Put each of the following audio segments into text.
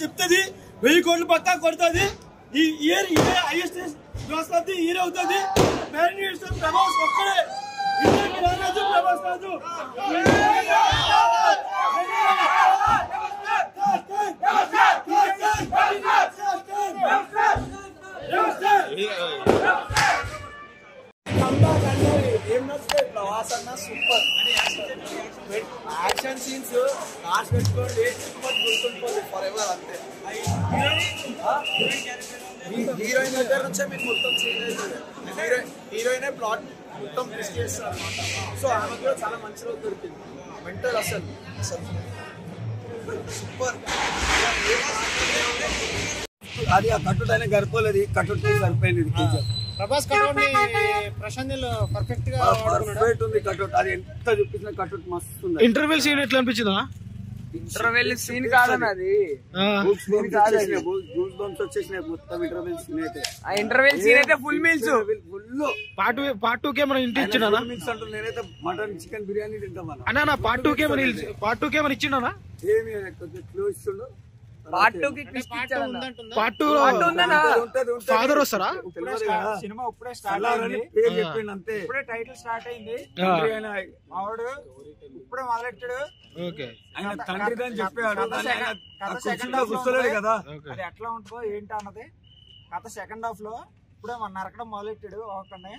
చెప్తుంది 1000 కోట్లు పక్కా కొడుతుంది. ఈ ఇయర్ ఇదే highest gross of the year అవుతుంది. ప్యాన్ ఇండియా ప్రభాస్ ఒక్కడే ఇండియన్ రాజు ప్రభాస్ రాజు. ప్రవాసన్న సూపర్ యాక్షన్ సీన్స్ లాస్ట్ పెట్టుకోండి గుర్తుండిపోతుంది ఫర్ ఎవర్ అంతే. హీరోయిన్ దగ్గర నుంచే మీకు మొత్తం చేంజ్ అవుతుంది. హీరోయినే ప్లాట్ మొత్తం ట్విస్ట్ చేస్తారు అనమాట. సో ఆమె కూడా చాలా మంచి రోజు దొరికింది. మెంటల్ అసలు సూపర్. అది ఆ కట్టుడు అనేది గడిపోలేదు, కట్టుడు సరిపోయింది. ప్రభాస్ కట్అవుట్ ని ప్రశాంత్ నీల్ పర్ఫెక్ట్ గా పర్ఫెక్ట్ ఉంది కట్టుడు. అది ఎంత చూపించిన కట్టుడు మస్తు ఉంది. ఇంటర్వెల్ సీన్ ఎట్లా అనిపించిందా? ఇంటర్వెల్ సీన్ కాదన్న అది. మొత్తం ఇంటర్వెల్ సీన్ అయితే ఆ ఇంటర్వెల్ సీన్ అయితే ఫుల్ మీల్స్ ఫుల్ పార్ట్ 2 కి మనం ఇంటి ఇచ్చినా? నేనైతే మటన్ చికెన్ బిర్యానీ తింటామన్నా. అన్నా పార్ట్ 2 కి మనం ఇచ్చిండా? ఏమి క్లో ఇస్తుండో. పార్ట్ 2 కి పార్ట్ 2 ఫాదర్ వస్తారా? సినిమా ఇప్పుడే స్టార్ట్ అయింది. పేరు చెప్పిండు అంతే. ఇప్పుడే టైటిల్ స్టార్ట్ అయింది. మావాడు ఇప్పుడే మొదలెట్టాడు. ఆయన తండ్రి అని చెప్పాడు. కూర్చోలేదు కదా. అది ఎట్లా ఉంటుందో ఏంటి అన్నది కథ సెకండ్ హాఫ్ లో ఇప్పుడే మన నరకడం మొదలెట్టాడు. ఒకనే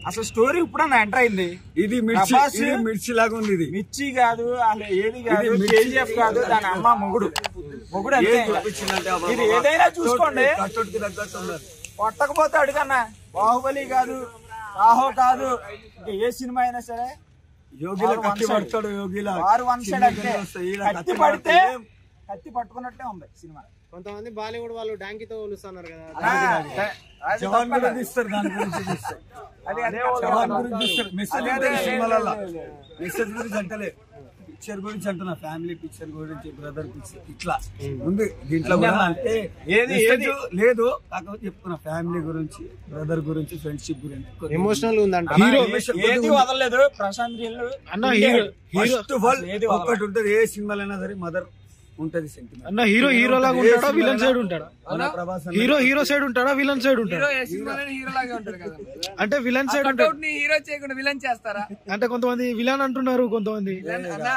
అసలు స్టోరీ ఇప్పుడు ఎంటర్ అయింది. ఇది మిర్చి లాగా ఉంది. ఇది మిర్చి కాదు, అసలు ఏది కాదు, కేజీఎఫ్ కాదు, దాని అమ్మ మొగుడు అంతే. ఇది ఏదైనా చూసుకోండి, కొట్టకపోతే అడుగన్నా. బాహుబలి కాదు, రాహో కాదు, ఇంకా ఏ సినిమా అయినా సరే యోగిలా కత్తి పడతాడు. యోగిలా వారు వన్ సైడ్ అంటే కత్తి పడితే కత్తి పట్టుకున్నట్టే ఉంది సినిమా. కొంతమంది బాలీవుడ్ వాళ్ళు డాంకీతో పోలుస్తున్నారు కదా. జవాన్ కూడా తీస్తారు, దాని గురించి తీస్తారు. జవాన్ గురించి తీస్తారు. మెసేజ్ గురించి అంటలే, పిక్చర్ గురించి అంటున్నా. ఫ్యామిలీ పిక్చర్ గురించి, బ్రదర్ పిక్చర్ ఇట్లా ఉంది దీంట్లో కూడా. అంటే లేదు కాకపోతే చెప్తున్నా, ఫ్యామిలీ గురించి, బ్రదర్ గురించి, ఫ్రెండ్షిప్ గురించి ఎమోషనల్ ఉందంట. ఏది వదలలేదు ప్రశాంత్ నీల్ అన్న. ఫస్ట్ ఆఫ్ ఆల్ ఒకటి ఉంటది, ఏ సినిమాలైనా సరే మదర్ ఉంటది సెంటిమెంట్. అన్న హీరో లాగా ఉంటాడా, విలన్ సైడ్ ఉంటాడా? హీరో సైడ్ ఉంటాడా, విలన్ సైడ్ ఉంటాడా? హీరో లాగే ఉంటారు కదా. అంటే విలన్ సైడ్ ఉంటాడు. హీరో చేయకుండా విలన్ చేస్తారా? అంటే కొంతమంది విలన్ అంటున్నారు, కొంతమంది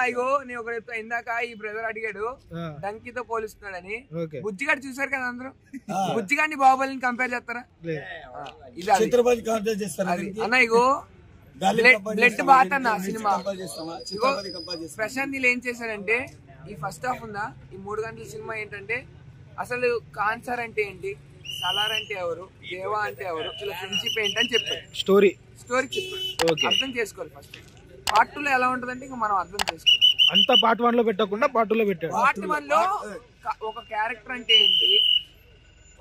అయ్యో నేను ఒక ఇందాక ఈ బ్రదర్ అడిగాడు డంకీతో పోలిస్తున్నాడని. బుజ్జిగాడు చూసారు కదా అందరూ. బుజ్జిగాడిని బాహుబలిని కంపేర్ చేస్తారా? చిత్రపతి కంపేర్ చేస్తారా? అన్న ఇగో బ్లడ్ బాత్ అన్న సినిమా. ప్రశాంత్ నీల్ ఏం చేశారంటే, ఈ ఫస్ట్ హాఫ్ ఉందా, ఈ 3 గంటల సినిమా ఏంటంటే అసలు కాన్సర్ అంటే ఏంటి, సలార్ అంటే ఎవరు, దేవా అంటే ఎవరు, ఇలా ఫ్రెండ్షిప్ ఏంటి అని చెప్పాడు. స్టోరీ చెప్పాడు. అర్థం చేసుకోవాలి. ఫస్ట్ పార్ట్ 2 లో ఎలా ఉంటదంటే ఇంకా మనం అర్థం చేసుకోవాలి. అంతా పార్ట్ 1 లో పెట్టకుండా పార్ట్ 2 లో పెట్టాడు. పార్ట్ 1 లో ఒక క్యారెక్టర్ అంటే ఏంటి,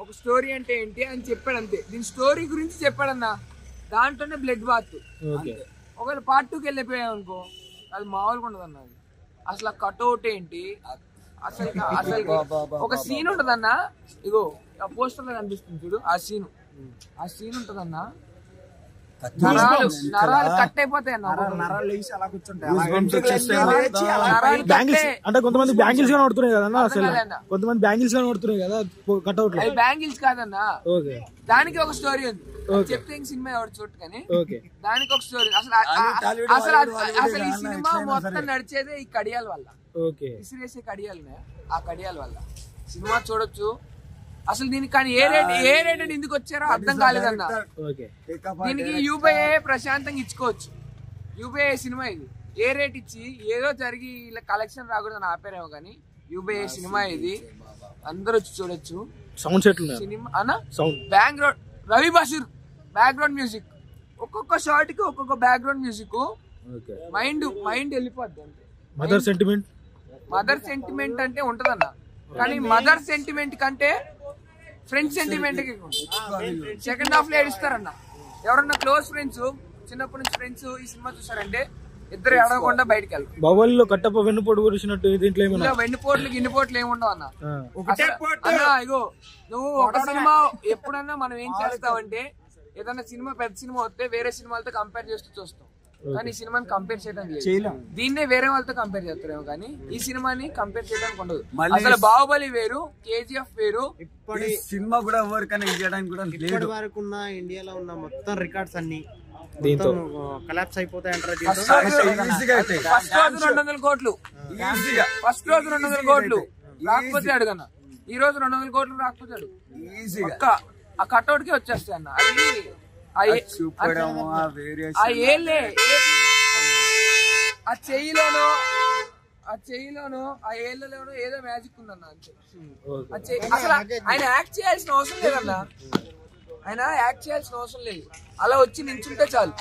ఒక స్టోరీ అంటే ఏంటి అని చెప్పాడు అంతే. దీని స్టోరీ గురించి చెప్పాడన్నా. దాంట్లోనే బ్లడ్ బాత్. ఒకవేళ పార్ట్ 2కి వెళ్ళిపోయాం అనుకో, అది మామూలుగా ఉండదు అన్నది. అసలు కట్అవుట్ ఏంటి, అసలు ఒక సీన్ ఉంటదన్నా. ఇగో ఆ పోస్టర్ లో కనిపిస్తుంది చూడు, ఆ సీన్ ఉంటదన్నా. నరాలు కట్ అయిపోతాయి అన్న. నరాలు లేచి అలా కూర్చుంటాయి. అంటే కొంతమంది బ్యాంగిల్స్ గా నడుతున్నాయి కదన్నా. అసలు కొంతమంది బ్యాంగిల్స్ గా నడుతున్నాయి కదా కట్అవుట్. బ్యాంగిల్స్ కాదన్నా, దానికి ఒక స్టోరీ ఉంది. చెప్తే సినిమా ఎవరు చూడు కానీ దానికి ఒక స్టోరీ. అసలు ఈ సినిమా మొత్తం నడిచేదే ఈ కడియాల వల్ల. విసిరేసే కడియాలనే, ఆ కడియాల వల్ల సినిమా చూడొచ్చు. అసలు దీనికి కానీ ఏ రేట్ ఎందుకు వచ్చారో అర్థం కాలేదన్న. దీనికి యూబీఐ ప్రశాంతంగా ఇచ్చుకోవచ్చు. యూబీఐ సినిమా ఇది ఏ రేట్ ఇచ్చి ఏదో జరిగి ఇలా కలెక్షన్ రాకూడదని ఆపేరేమో కానీ యూబీఐ సినిమా ఇది అందరూ వచ్చి చూడొచ్చు. సౌండ్ సెట్ సినిమా అన్న, background Ravi Basheer background music, ఒక్కొక్క షార్ట్ కి ఒక్కొక్క బ్యాక్గ్రౌండ్ మ్యూజిక్. మైండ్ వెళ్ళిపోద్ది అంతే. మదర్ సెంటిమెంట్ అంటే ఉంటదన్న, కానీ మదర్ సెంటిమెంట్ కంటే ఫ్రెండ్ సెంటిమెంట్ సెకండ్ హాఫ్ లో ఏడుస్తారన్న. ఎవరన్నా క్లోజ్ ఫ్రెండ్స్, చిన్నప్పటి నుంచి ఫ్రెండ్స్ ఈ సినిమా చూసారంటే ఇద్దరు ఏడవకుండా బయటకు వెళ్తారు. బాహుబలిలో కట్టప్ప వెన్నుపోటు గురిసినట్టు దీంట్లో వెన్నుపోట్లు గిన్నెపోట్లు ఏముండవు అన్న. ఇగో నువ్వు ఒక సినిమా ఎప్పుడన్నా మనం ఏం చేస్తావంటే, ఏదన్నా సినిమా పెద్ద సినిమా వస్తే వేరే సినిమాలతో కంపేర్ చేస్తూ చూస్తాం. కానీ ఈ సినిమాని కంపేర్ చేయడం దీన్నే వేరే వాళ్ళతో కంపేర్ చేస్తారేమో కానీ ఈ సినిమాని కంపేర్ చేయడానికి ఉండదు. అసలు బాహుబలి వేరు, KGF వేరు. ఈ సినిమా కూడా ఎవరికైనా చేయడానికి కూడా ఇప్పటి వరకు ఉన్న ఇండియాలో ఉన్న మొత్తం రికార్డ్స్ అన్ని దీంతో కొలాప్స్ అయిపోతాయి అంటారు. ఫస్ట్ రోజు 200 కోట్లు, ఫస్ట్ రోజు 200 కోట్లు రాకపోతే అడుగన్నా, ఈ రోజు 200 కోట్లు రాకపోతే అడుగు, ఆ కట్అవుట్ కి వచ్చేస్తాయి అన్న. అది ఆ ఏళ్ళే ఆ చెయ్యిలోనో ఆ ఏళ్ళలోనో ఏదో మ్యాజిక్ ఉందన్న అంతే. అసలు ఆయన యాక్ట్ చేయాల్సిన అవసరం లేదన్నా, ఆయన యాక్ట్ చేయాల్సిన అవసరం లేదు. అలా వచ్చి నించుంటే చాలు,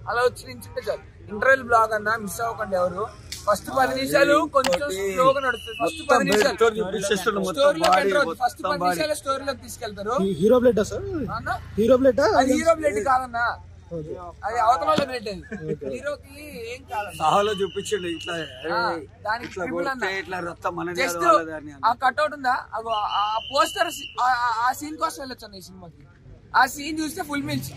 అలా వచ్చి నించుంటే చాలు. ఇంటర్వెల్ బ్లాగ్ అన్నా మిస్ అవ్వకండి ఎవరు. ఫస్ట్ 10 నిమిషాలు కొంచెం స్లోగా నడుస్తుంది. ఫస్ట్ 10 నిమిషాలు స్టోరీలోకి తీసుకెళ్తారు. Hero blood sir, hero blood అది హీరో బ్లడ్ కాదన్నా, అది అవతల బ్లడ్. అది హీరోకి ఏం కాదు చూపించండి ఇట్లా, దానికి ఇట్లా రక్తం జస్ట్ ఆ కట్అవుట్ ఉందా, ఆ పోస్టర్ ఆ సీన్ కోసం వెళ్ళొచ్చు అన్న ఈ సినిమాకి. ఆ సీన్ చూస్తే ఫుల్ మీల్స్